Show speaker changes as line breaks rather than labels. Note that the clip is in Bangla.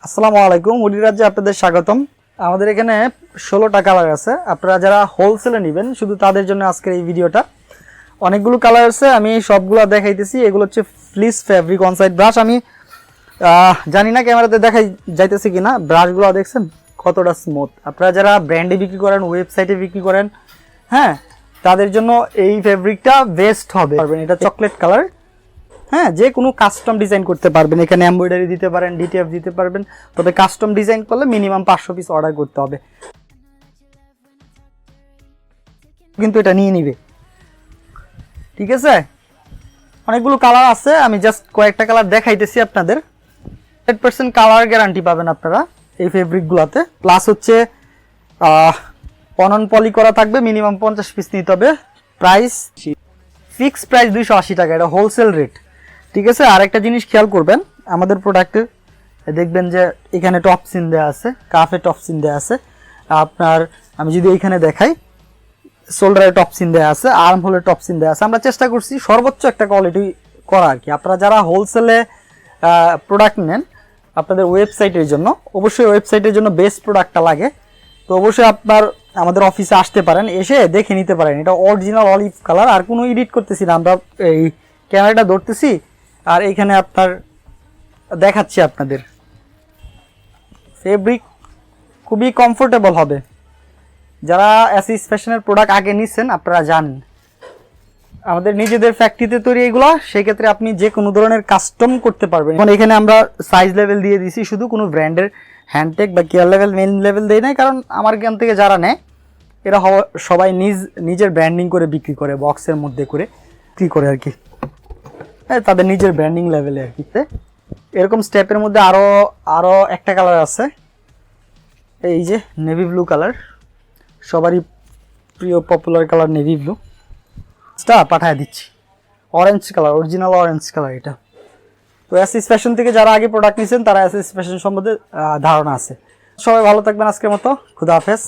আসসালামু আলাইকুম, উডি রাজ্যে আপনাদের স্বাগতম। আমাদের এখানে 16টা কালার আছে। আপনারা যারা হোলসেলে নেবেন শুধু তাদের জন্য আজকের এই ভিডিওটা। অনেকগুলো কালার আছে, আমি সবগুলো দেখাইতেছি। এগুলো হচ্ছে ফ্লিস ফ্যাব্রিক অনসাইড ব্রাশ। আমি জানি না ক্যামেরাতে দেখাই যাইতেছে কিনা, ব্রাশগুলো দেখছেন কতটা স্মুথ। আপনারা যারা ব্র্যান্ডে বিক্রি করেন, ওয়েবসাইটে বিক্রি করেন, হ্যাঁ, তাদের জন্য এই ফ্যাব্রিকটা বেস্ট হবে। এটা চকলেট কালার, হ্যাঁ, যে কোনো কাস্টম ডিজাইন করতে পারবেন। এখানে এমব্রয়ডারি দিতে পারেন, ডিটিএফ দিতে পারবেন। তবে কাস্টম ডিজাইন করলে মিনিমাম 500 পিস অর্ডার করতে হবে, কিন্তু এটা নিয়ে নিবে। ঠিক আছে, অনেকগুলো কালার আছে, আমি জাস্ট কয়েকটা কালার দেখাইতেছি আপনাদের। 100% কালার গ্যারান্টি পাবেন আপনারা এই ফেব্রিকগুলোতে। প্লাস হচ্ছে অনন পলি করা থাকবে, মিনিমাম 50 পিস নিতে হবে। প্রাইস ফিক্স প্রাইস 280 টাকা, এটা হোলসেল রেট। ঠিক আছে, আর একটা জিনিস খেয়াল করবেন, আমাদের প্রোডাক্টের দেখবেন যে এখানে টপ সিন দেওয়া আছে, কাফে টপ সিন দেওয়া আছে। আপনার আমি যদি এইখানে দেখাই, শোল্ডারে টপ সিন দেওয়া আছে, আর্ম হোলে টপ সিন দেওয়া আছে। আমরা চেষ্টা করছি সর্বোচ্চ একটা কোয়ালিটি করা আর কি। আপনারা যারা হোলসেলে প্রোডাক্ট নেন আপনাদের ওয়েবসাইটের জন্য, অবশ্যই ওয়েবসাইটের জন্য বেস্ট প্রোডাক্টটা লাগে। তো অবশ্যই আপনার আমাদের অফিসে আসতে পারেন, এসে দেখে নিতে পারেন। এটা অরিজিনাল অলিভ কালার, আর কোনো এডিট করতেছি না, আমরা এই ক্যামেরাটা ধরতেছি আর এইখানে আপনার দেখাচ্ছি আপনাদের। ফেব্রিক খুবই কমফোর্টেবল হবে। যারা অ্যাসিস ফ্যাশনের প্রোডাক্ট আগে নিচ্ছেন আপনারা জানেন, আমাদের নিজেদের ফ্যাক্টরিতে তৈরি এগুলো। সেক্ষেত্রে আপনি যে কোনো ধরনের কাস্টম করতে পারবেন। এখন এখানে আমরা সাইজ লেভেল দিয়ে দিছি, শুধু কোনো ব্র্যান্ডের হ্যান্ডটেক বা কেয়ার লেভেল, মেন লেভেল দেয় নাই। কারণ আমার জ্ঞান থেকে যারা নেয় এরা সবাই নিজের ব্র্যান্ডিং করে বিক্রি করে, বক্সের মধ্যে করে বিক্রি করে আর কি। হ্যাঁ, তাদের নিজের ব্র্যান্ডিং লেভেলে আর কি। এরকম স্টেপের মধ্যে আরও একটা কালার আছে, এই যে নেভি ব্লু কালার, সবারই প্রিয় পপুলার কালার নেভি ব্লু। পাঠায় দিচ্ছি orange colour, original orange colour এটা। তো অ্যাসিস ফ্যাশন থেকে যারা আগে প্রোডাক্ট নিয়েছেন তারা অ্যাসিস ফ্যাশন সম্বন্ধে ধারণা আছে। সবাই ভালো থাকবেন, আজকের মতো খুদা হাফেজ।